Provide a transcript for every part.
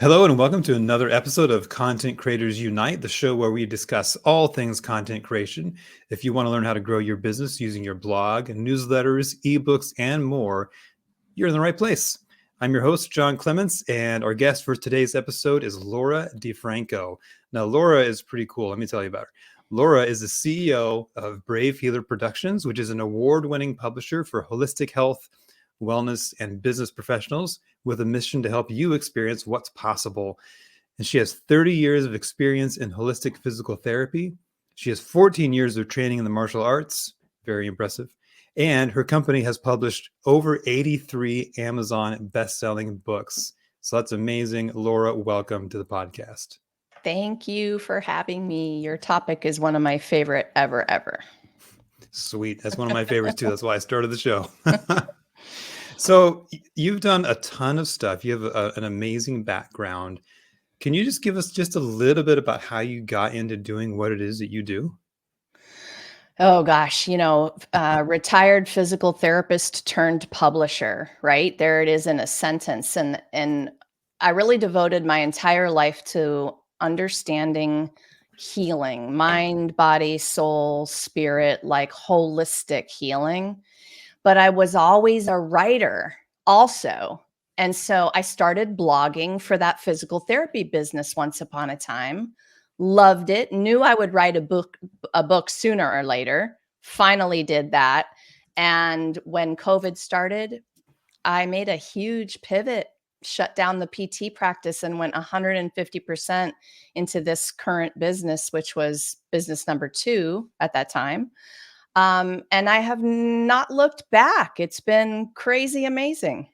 Hello and welcome to another episode of Content Creators Unite, the show where we discuss all things content creation. If you want to learn how to grow your business using your blog, newsletters, ebooks, and more, you're in the right place. I'm your host, John Clements, and our guest for today's episode is Laura Di Franco. Now, Laura is pretty cool. Let me tell you about her. Laura is the CEO of Brave Healer Productions, which is an award-winning publisher for holistic health, wellness, and business professionals with a mission to help you experience what's possible. And she has 30 years of experience in holistic physical therapy. She has 14 years of training in the martial arts. Very impressive. And her company has published over 83 Amazon best-selling books. So that's amazing. Laura, welcome to the podcast. Thank you for having me. Your topic is one of my favorite ever. Sweet. That's one of my favorites too. That's why I started the show. So you've done a ton of stuff. You have an amazing background. Can you just give us just a little bit about how you got into doing what it is that you do? Oh gosh, retired physical therapist turned publisher, right? There it is in a sentence. And I really devoted my entire life to understanding healing, mind, body, soul, spirit, like holistic healing. But I was always a writer also. And so I started blogging for that physical therapy business once upon a time. Loved it, knew I would write a book sooner or later. Finally did that. And when COVID started, I made a huge pivot, shut down the PT practice and went 150% into this current business, which was business number 2 at that time. And I have not looked back. It's been crazy amazing.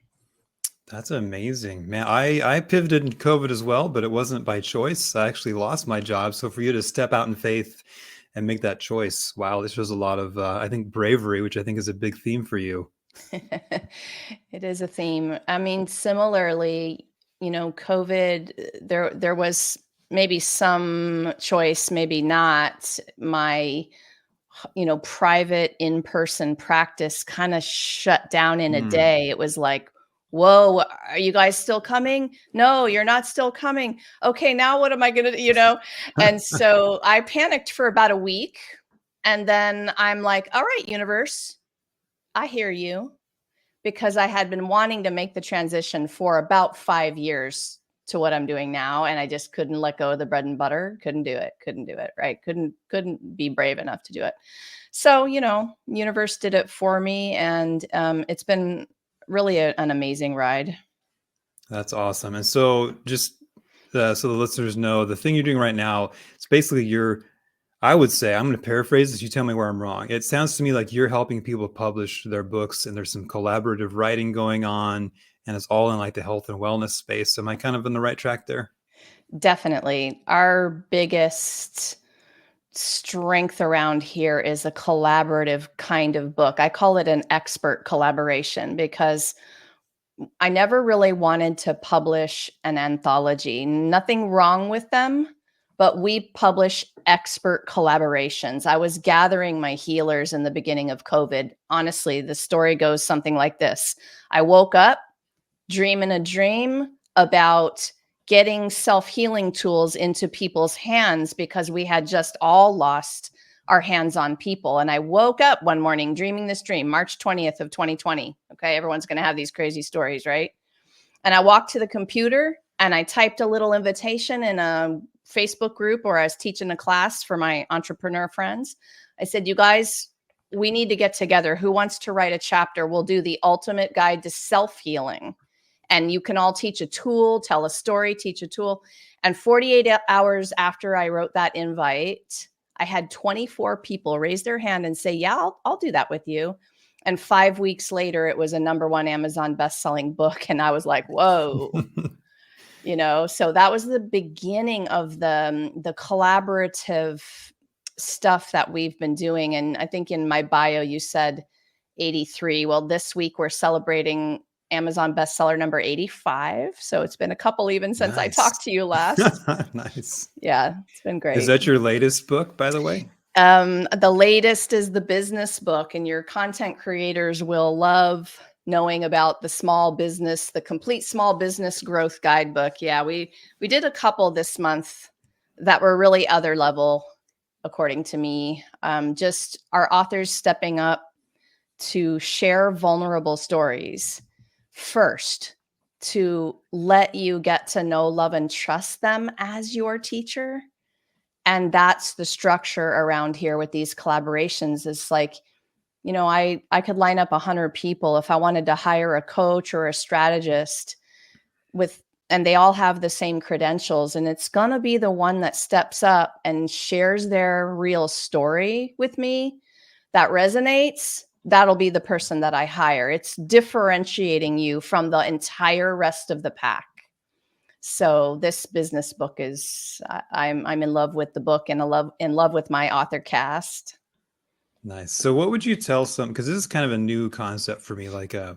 That's amazing, man. I pivoted in COVID as well, but it wasn't by choice. I actually lost my job. So for you to step out in faith and make that choice, wow, this shows a lot of, I think, bravery, which I think is a big theme for you. It is a theme. I mean, similarly, COVID, there was maybe some choice, maybe not. My private in-person practice kind of shut down in a day. It was like, whoa, are you guys still coming? No, you're not still coming. Okay, now what am I going to, And so I panicked for about a week. And then I'm like, all right, universe, I hear you. Because I had been wanting to make the transition for about 5 years to what I'm doing now. And I just couldn't let go of the bread and butter. Couldn't do it. Right. Couldn't be brave enough to do it. So, universe did it for me. And it's been really an amazing ride. That's awesome. And so just so the listeners know, the thing you're doing right now, it's basically I would say, I'm going to paraphrase this. You tell me where I'm wrong. It sounds to me like you're helping people publish their books and there's some collaborative writing going on and it's all in like the health and wellness space. Am I kind of in the right track there? Definitely. Our biggest strength around here is a collaborative kind of book. I call it an expert collaboration because I never really wanted to publish an anthology. Nothing wrong with them, but we publish expert collaborations. I was gathering my healers in the beginning of COVID. Honestly, the story goes something like this. I woke up dreaming a dream about getting self-healing tools into people's hands because we had just all lost our hands on people. And I woke up one morning dreaming this dream, March 20th of 2020. Okay, everyone's going to have these crazy stories, right? And I walked to the computer and I typed a little invitation in a Facebook group where I was teaching a class for my entrepreneur friends. I said, you guys, we need to get together. Who wants to write a chapter? We'll do the ultimate guide to self-healing. And you can all teach a tool, tell a story, teach a tool. And 48 hours after I wrote that invite, I had 24 people raise their hand and say, yeah, I'll do that with you. And 5 weeks later, it was a #1 Amazon best-selling book. And I was like, whoa, so that was the beginning of the collaborative stuff that we've been doing. And I think in my bio, you said 83. Well, this week we're celebrating Amazon bestseller number 85. So it's been a couple even since I talked to you last. Nice. Yeah, it's been great. Is that your latest book, by the way? The latest is the business book, and your content creators will love knowing about the complete small business growth guidebook. Yeah, we did a couple this month that were really other level, according to me. Just our authors stepping up to share vulnerable stories first, to let you get to know, love, and trust them as your teacher. And that's the structure around here with these collaborations. It's like, I could line up 100 people if I wanted to hire a coach or a strategist with, and they all have the same credentials. And it's going to be the one that steps up and shares their real story with me that resonates. That'll be the person that I hire. It's differentiating you from the entire rest of the pack. So this business book is, I'm in love with the book and in love with my author cast. Nice. So what would you tell because this is kind of a new concept for me, like a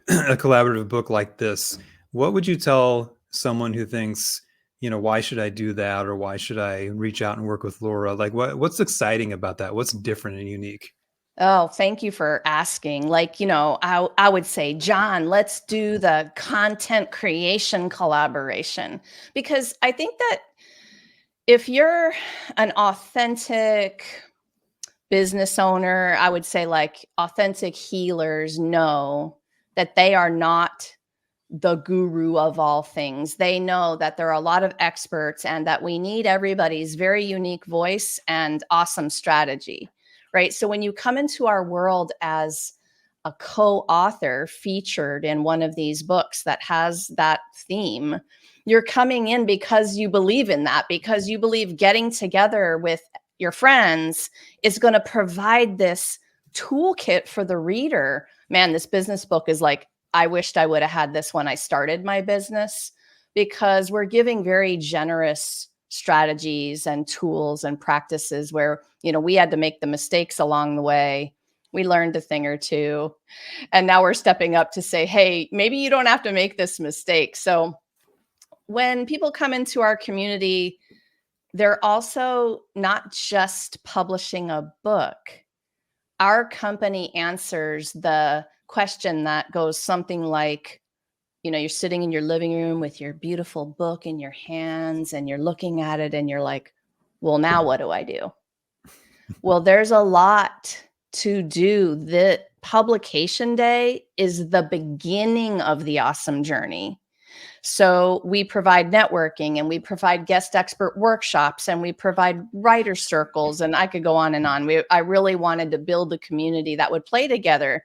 collaborative book like this. What would you tell someone who thinks, why should I do that? Or why should I reach out and work with Laura? Like what's exciting about that? What's different and unique? Oh, thank you for asking. Like, I would say, John, let's do the content creation collaboration, because I think that if you're an authentic business owner, I would say like authentic healers know that they are not the guru of all things. They know that there are a lot of experts and that we need everybody's very unique voice and awesome strategy, right? So when you come into our world as a co-author featured in one of these books that has that theme, you're coming in because you believe in that, because you believe getting together with your friends is going to provide this toolkit for the reader. Man, this business book is like, I wished I would have had this when I started my business, because we're giving very generous strategies and tools and practices where, we had to make the mistakes along the way. We learned a thing or two. And now we're stepping up to say, hey, maybe you don't have to make this mistake. So when people come into our community, they're also not just publishing a book. Our company answers the question that goes something like, you're sitting in your living room with your beautiful book in your hands and you're looking at it and you're like, well, now what do I do? Well, there's a lot to do. The publication day is the beginning of the awesome journey. So we provide networking and we provide guest expert workshops and we provide writer circles, and I could go on and on. I really wanted to build a community that would play together,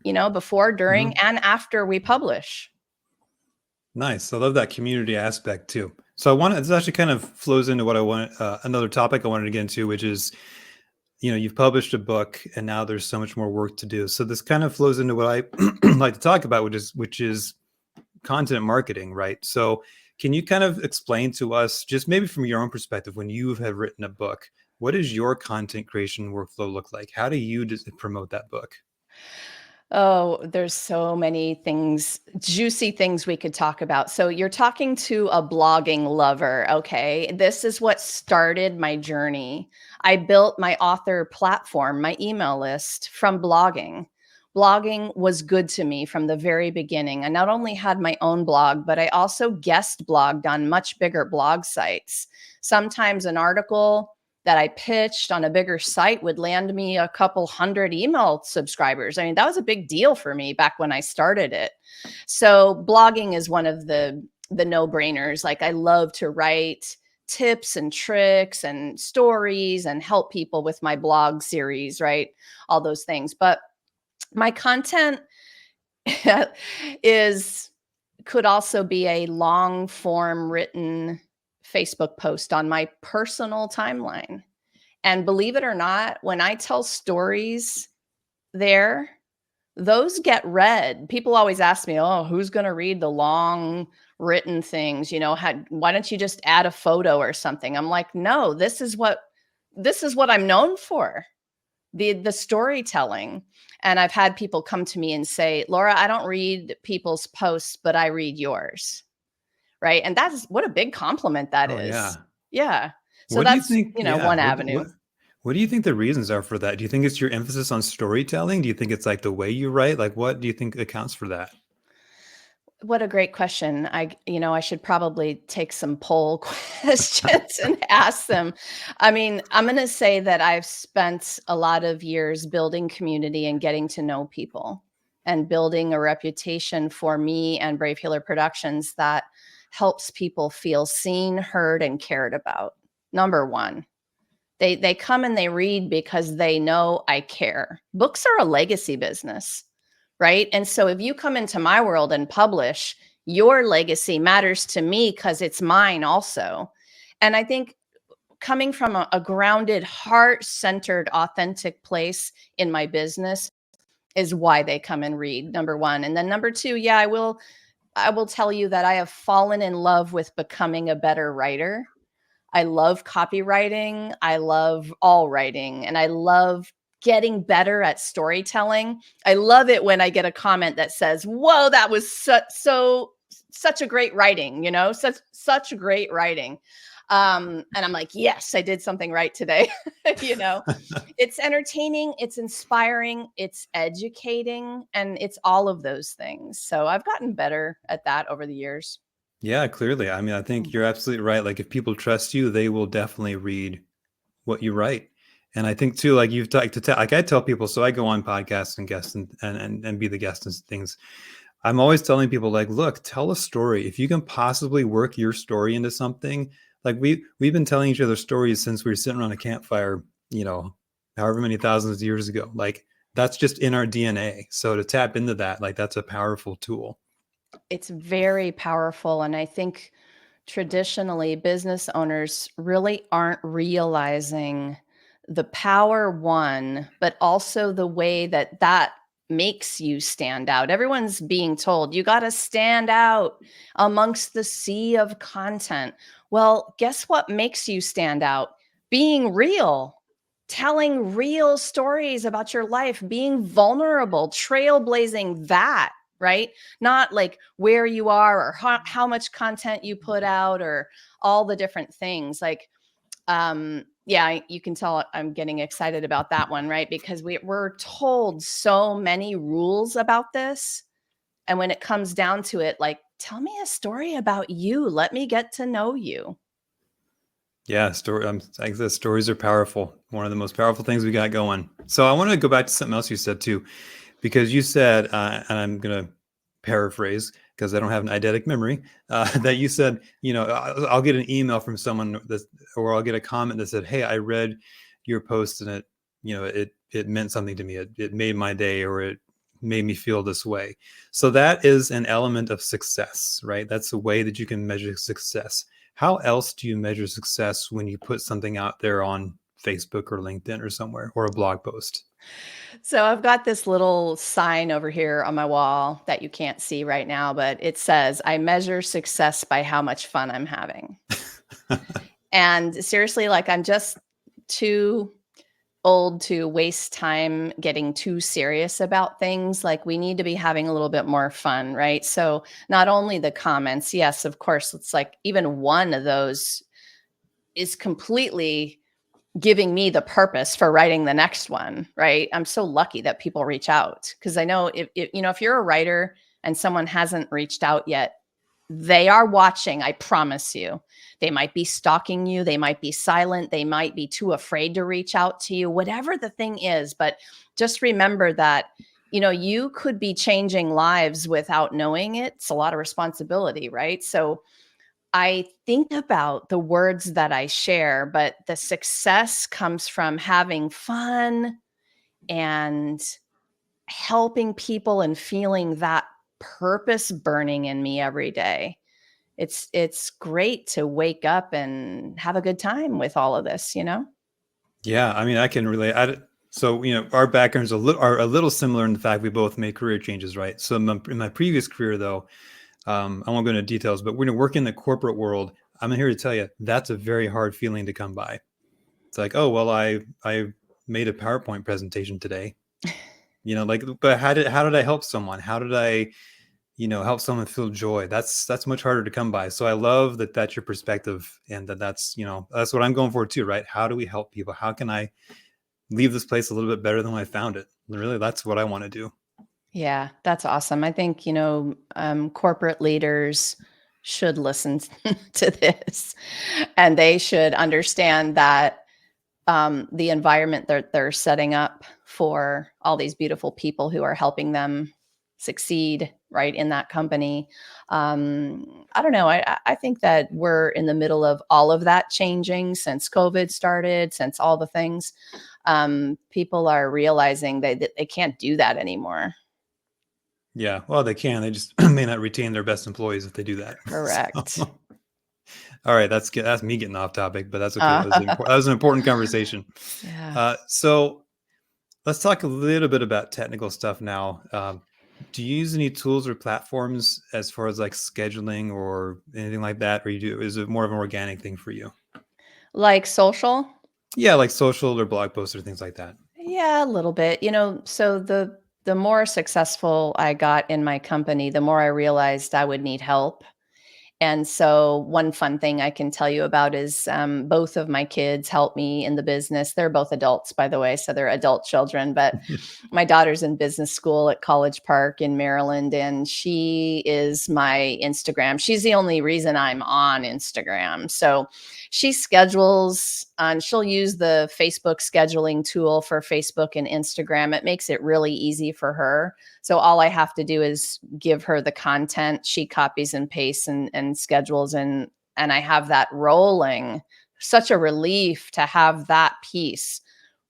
before, during, and after we publish. Nice. I love that community aspect too. So this actually kind of flows into what I want, another topic I wanted to get into, which is, you've published a book and now there's so much more work to do. So this kind of flows into what I like to talk about, which is content marketing, right? So can you kind of explain to us, just maybe from your own perspective, when you have written a book, what does your content creation workflow look like? How do you promote that book? Oh, there's so many things, juicy things we could talk about. So you're talking to a blogging lover, okay? This is what started my journey. I built my author platform, my email list, from blogging. Blogging was good to me from the very beginning. I not only had my own blog, but I also guest blogged on much bigger blog sites. Sometimes an article that I pitched on a bigger site would land me a couple hundred email subscribers. I mean, that was a big deal for me back when I started it. So blogging is one of the no-brainers. Like, I love to write tips and tricks and stories and help people with my blog series, right? All those things. But my content could also be a long form written Facebook post on my personal timeline. And believe it or not, when I tell stories there, those get read. People always ask me, oh, who's going to read the long written things? Why don't you just add a photo or something? I'm like, no, this is what I'm known for. The storytelling. And I've had people come to me and say, Laura, I don't read people's posts, but I read yours. Right. And that's what a big compliment that is. Yeah. Yeah. So What do you that's, think? Yeah. one avenue. What do you think the reasons are for that? Do you think it's your emphasis on storytelling? Do you think it's like the way you write? Like, what do you think accounts for that? What a great question. I should probably take some poll questions and ask them. I mean, I'm going to say that I've spent a lot of years building community and getting to know people and building a reputation for me and Brave Healer Productions that helps people feel seen, heard, and cared about. Number one, they come and they read because they know I care. Books are a legacy business, right? And so if you come into my world and publish, your legacy matters to me because it's mine also. And I think coming from a grounded, heart centered, authentic place in my business is why they come and read, number one. And then number two, yeah, I will tell you that I have fallen in love with becoming a better writer. I love copywriting. I love all writing, and I love getting better at storytelling. I love it when I get a comment that says, "Whoa, that was such a great writing," such great writing. And I'm like, "Yes, I did something right today." you know, it's entertaining, it's inspiring, it's educating, and it's all of those things. So I've gotten better at that over the years. Yeah, clearly. I mean, I think you're absolutely right. Like, if people trust you, they will definitely read what you write. And I think too, like you've talked to tell, like I tell people, so I go on podcasts and guests and be the guest and things. I'm always telling people like, look, tell a story. If you can possibly work your story into something, like we've been telling each other stories since we were sitting around a campfire, however many thousands of years ago. Like that's just in our DNA. So to tap into that, like that's a powerful tool. It's very powerful. And I think traditionally business owners really aren't realizing the power, one, but also the way that that makes you stand out. Everyone's being told you got to stand out amongst the sea of content. Well, guess what makes you stand out? Being real, telling real stories about your life, being vulnerable, trailblazing that, right? Not like where you are or how much content you put out or all the different things. Like, yeah, you can tell I'm getting excited about that one, right? Because we're told so many rules about this. And when it comes down to it, like, tell me a story about you. Let me get to know you. Yeah, like the stories are powerful. One of the most powerful things we got going. So I want to go back to something else you said too, because you said, and I'm gonna paraphrase because I don't have an eidetic memory, that you said, I'll get an email from someone or I'll get a comment that said, "Hey, I read your post and it meant something to me. It made my day, or it made me feel this way." So that is an element of success, right? That's a way that you can measure success. How else do you measure success when you put something out there on Facebook or LinkedIn or somewhere, or a blog post? So I've got this little sign over here on my wall that you can't see right now, but it says, "I measure success by how much fun I'm having." And seriously, like I'm just too old to waste time getting too serious about things. Like we need to be having a little bit more fun, right? So not only the comments, yes, of course, it's like even one of those is completely giving me the purpose for writing the next one, right? I'm so lucky that people reach out because I know if you're a writer and someone hasn't reached out yet, they are watching, I promise you. They might be stalking you, they might be silent, they might be too afraid to reach out to you, whatever the thing is, but just remember that you could be changing lives without knowing it. It's a lot of responsibility, right? So I think about the words that I share, but the success comes from having fun and helping people and feeling that purpose burning in me every day. It's great to wake up and have a good time with all of this. Yeah, I mean, I can relate. So, our backgrounds are a little similar in the fact we both made career changes, right? So, in my previous career, though, I won't go into details, but when you work in the corporate world, I'm here to tell you that's a very hard feeling to come by. It's like, oh well, I made a PowerPoint presentation today, like, but how did I help someone? How did I help someone feel joy. That's much harder to come by. So I love that that's your perspective, and that's what I'm going for too, right? How do we help people? How can I leave this place a little bit better than when I found it? Really, that's what I want to do. Yeah, that's awesome. I think, corporate leaders should listen to this, and they should understand that the environment that they're setting up for all these beautiful people who are helping them succeed right in that company. I don't know. I think that we're in the middle of all of that changing since COVID started, since all the things. People are realizing that they can't do that anymore. Yeah, well, they can. They just may not retain their best employees if they do that. Correct. So, all right, that's good. That's me getting off topic, but that's okay. Uh, That was an important conversation. yeah. So let's talk a little bit about technical stuff now. Do you use any tools or platforms as far as like scheduling or anything like that, or is it more of an organic thing for you? Like social? Yeah, like social or blog posts or things like that. Yeah, a little bit. So the more successful I got in my company, the more I realized I would need help. And so, one fun thing I can tell you about is both of my kids help me in the business. They're both adults, by the way, so they're adult children. But my daughter's in business school at College Park in Maryland, and she is my Instagram. She's the only reason I'm on Instagram. So she schedules, and she'll use the Facebook scheduling tool for Facebook and Instagram. It makes it really easy for her. So all I have to do is give her the content. She copies and pastes and schedules, and I have that rolling. Such a relief to have that piece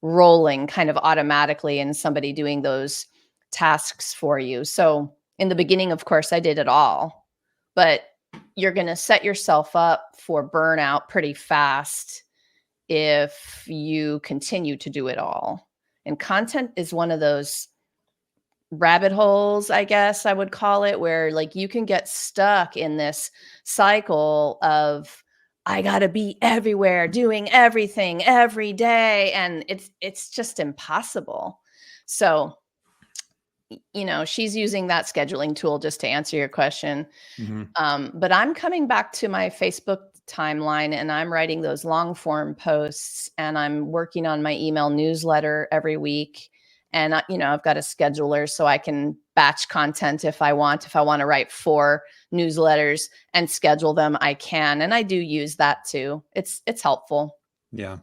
rolling kind of automatically and somebody doing those tasks for you. So in the beginning, of course, I did it all, but you're going to set yourself up for burnout pretty fast if you continue to do it all. And content is one of those rabbit holes, I guess I would call it, where like you can get stuck in this cycle of I got to be everywhere doing everything every day, and it's just impossible. So, she's using that scheduling tool, just to answer your question. Hmm. But I'm coming back to my Facebook timeline, and I'm writing those long form posts, and I'm working on my email newsletter every week. And I've got a scheduler so I can batch content if I want. If I want to write 4 newsletters and schedule them, I can. And I do use that too. It's helpful. Yeah.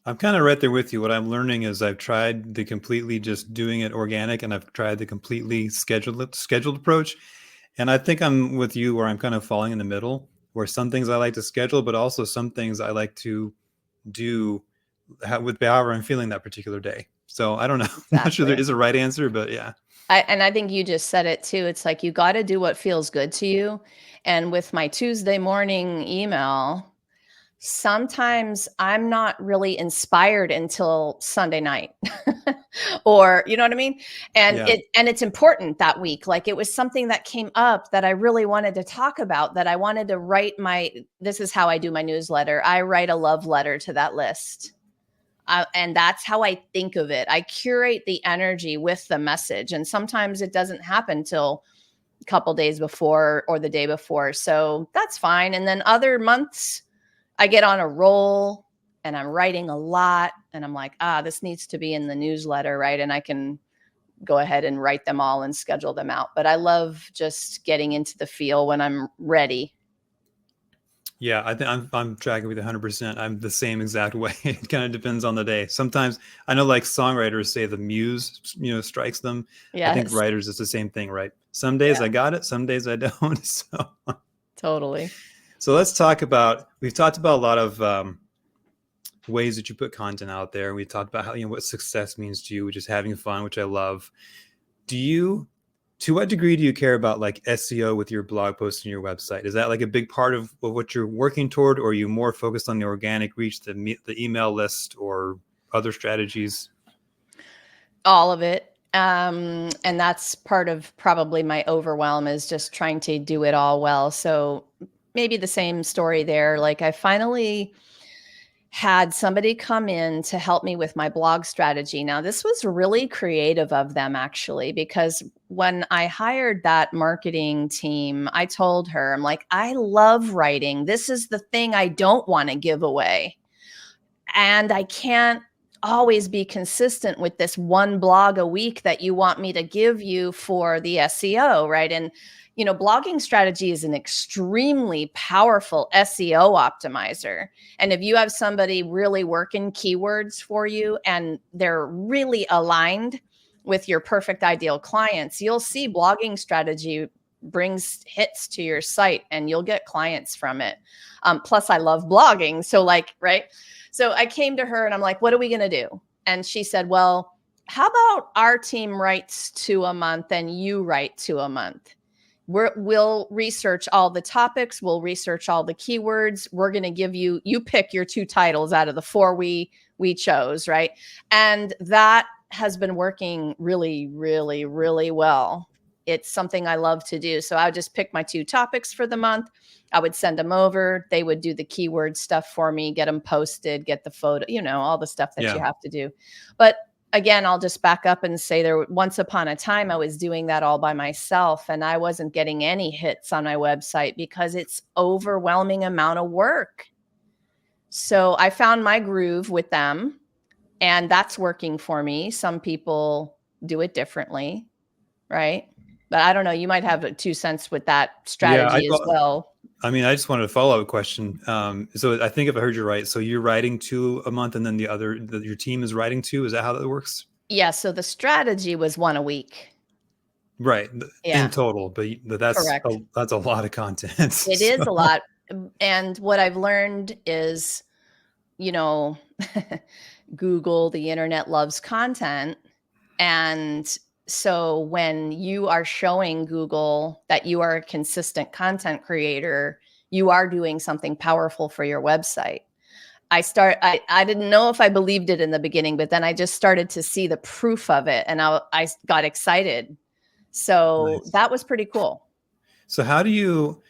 I'm kind of right there with you. What I'm learning is I've tried the completely just doing it organic, and I've tried the completely scheduled approach. And I think I'm with you where I'm kind of falling in the middle, where some things I like to schedule, but also some things I like to do with however I'm feeling that particular day. So I don't know. I'm not sure there Exactly. is a right answer, but yeah. And I think you just said it too. It's like you got to do what feels good to you. And with my Tuesday morning email, sometimes I'm not really inspired until Sunday night. Or, you know what I mean? And Yeah. it's important that week. Like it was something that came up that I really wanted to talk about, that I wanted to write this is how I do my newsletter. I write a love letter to that list. And that's how I think of it. I curate the energy with the message. And sometimes it doesn't happen till a couple days before or the day before. So that's fine. And then other months, I get on a roll and I'm writing a lot. And I'm like, this needs to be in the newsletter, right? And I can go ahead and write them all and schedule them out. But I love just getting into the feel when I'm ready. Yeah, I think I'm tracking with you 100%. I'm the same exact way. It kind of depends on the day. Sometimes I know like songwriters say the muse, strikes them. I think Yes. writers it's the same thing, right? Some days Yeah, I got it, some days I don't. totally. So let's talk about we've talked about a lot of ways that you put content out there. We talked about how what success means to you, which is having fun, which I love. Do you To what degree do you care about like SEO with your blog posts and your website? Is that like a big part of what you're working toward, or are you more focused on the organic reach, the email list, or other strategies? All of it. And that's part of probably my overwhelm, is just trying to do it all well. So maybe the same story there. Like I finally had somebody come in to help me with my blog strategy. Now, this was really creative of them, actually, because when I hired that marketing team, I told her, I'm like, I love writing. This is the thing I don't want to give away. And I can't always be consistent with this one blog a week that you want me to give you for the SEO, right? And blogging strategy is an extremely powerful SEO optimizer. And if you have somebody really working keywords for you and they're really aligned with your perfect ideal clients, you'll see blogging strategy brings hits to your site and you'll get clients from it. Plus, I love blogging. So, right? So I came to her and I'm like, what are we going to do? And she said, well, how about our team writes 2 a month and you write 2 a month? We'll research all the topics. We'll research all the keywords. We're going to give you pick your 2 titles out of the 4 we chose, right? And that has been working really, really, really well. It's something I love to do. So I would just pick my 2 topics for the month. I would send them over. They would do the keyword stuff for me, get them posted, get the photo, all the stuff that you have to do. But again, I'll just back up and say once upon a time, I was doing that all by myself and I wasn't getting any hits on my website because it's overwhelming amount of work. So I found my groove with them and that's working for me. Some people do it differently, right? But I don't know, you might have 2 cents with that strategy as well. I mean, I just wanted a follow-up question. So I think if I heard you right, so you're writing 2 a month and then your team is writing 2. Is that how that works? Yeah. So the strategy was 1 a week. Right. Yeah. In total, but that's Correct. that's a lot of content. It is a lot. And what I've learned is, Google, the internet loves content. And so when you are showing Google that you are a consistent content creator, you are doing something powerful for your website. I didn't know if I believed it in the beginning, but then I just started to see the proof of it and I got excited. So Nice. that was pretty cool. So how do you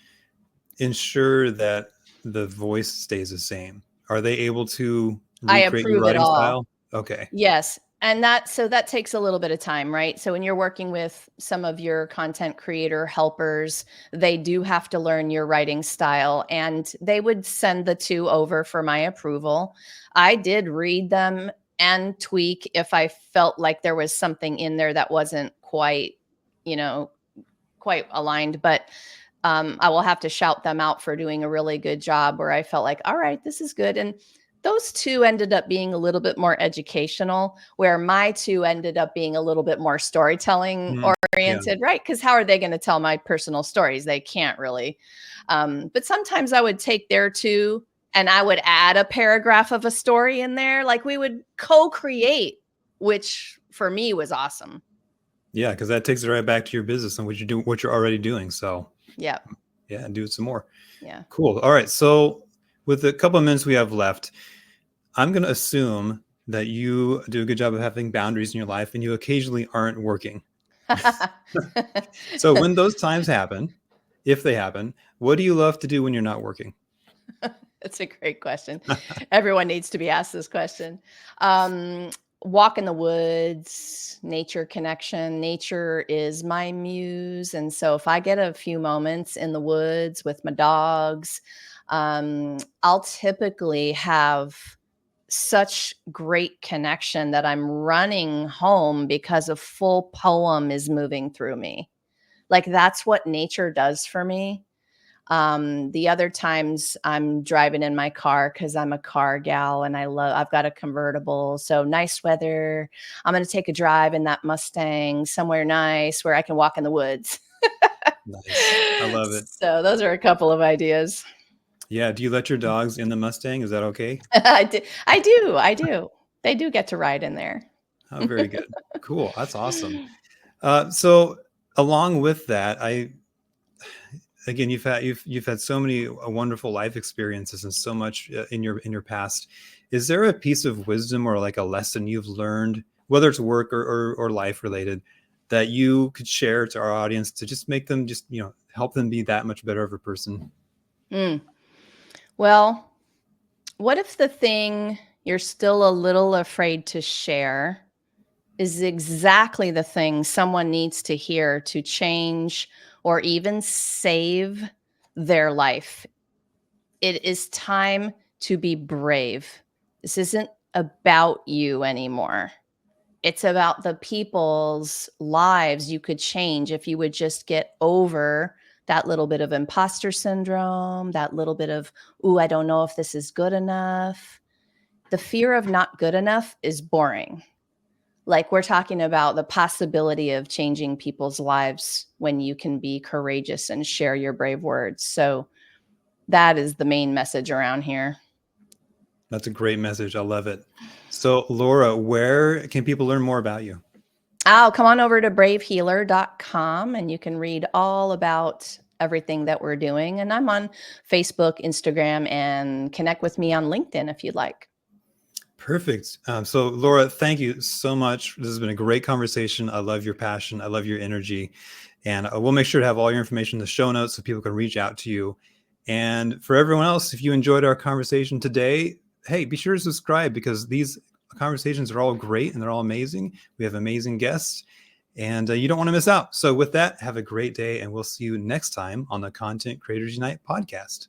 ensure that the voice stays the same? Are they able to I recreate your approve it writing all. style? Okay. Yes. And that takes a little bit of time, right? So when you're working with some of your content creator helpers, they do have to learn your writing style and they would send the 2 over for my approval. I did read them and tweak if I felt like there was something in there that wasn't you know, quite aligned, but I will have to shout them out for doing a really good job where I felt like, all right, this is good. And those 2 ended up being a little bit more educational, where my 2 ended up being a little bit more storytelling Yeah. oriented, right? Because how are they going to tell my personal stories? They can't really. But sometimes I would take their 2 and I would add a paragraph of a story in there. Like we would co-create, which for me was awesome. Yeah, because that takes it right back to your business and what you're already doing. So Yeah. yeah, do it some more. Yeah. Cool. All right. So with the couple of minutes we have left, I'm going to assume that you do a good job of having boundaries in your life and you occasionally aren't working. So when those times happen, if they happen, what do you love to do when you're not working? That's a great question. Everyone needs to be asked this question. Um, Walk in the woods, nature connection. Nature is my muse. And so if I get a few moments in the woods with my dogs, I'll typically have such great connection that I'm running home because a full poem is moving through me. Like that's what nature does for me. The other times I'm driving in my car because I'm a car gal and I've got a convertible. So nice weather. I'm going to take a drive in that Mustang somewhere nice where I can walk in the woods. Nice. I love it. So those are a couple of ideas. Yeah. Do you let your dogs in the Mustang? Is that okay? I do. They do get to ride in there. Oh, very good. Cool. That's awesome. So along with that, again, you've had so many wonderful life experiences and so much in your past. Is there a piece of wisdom or like a lesson you've learned, whether it's work or life related, that you could share to our audience to just make them help them be that much better of a person? Mm. Well, What if the thing you're still a little afraid to share is exactly the thing someone needs to hear to change or even save their life? It is time to be brave. This isn't about you anymore. It's about the people's lives you could change if you would just get over that little bit of imposter syndrome, that little bit of, ooh, I don't know if this is good enough. The fear of not good enough is boring. Like, we're talking about the possibility of changing people's lives when you can be courageous and share your brave words. So that is the main message around here. That's a great message. I love it. So, Laura, where can people learn more about you? Oh, come on over to bravehealer.com and you can read all about everything that we're doing. And I'm on Facebook, Instagram, and connect with me on LinkedIn if you'd like. Perfect. So, Laura, thank you so much. This has been a great conversation. I love your passion. I love your energy. And we'll make sure to have all your information in the show notes so people can reach out to you. And for everyone else, if you enjoyed our conversation today, hey, be sure to subscribe because these conversations are all great and they're all amazing. We have amazing guests and you don't want to miss out. So with that, have a great day and we'll see you next time on the Content Creators Unite podcast.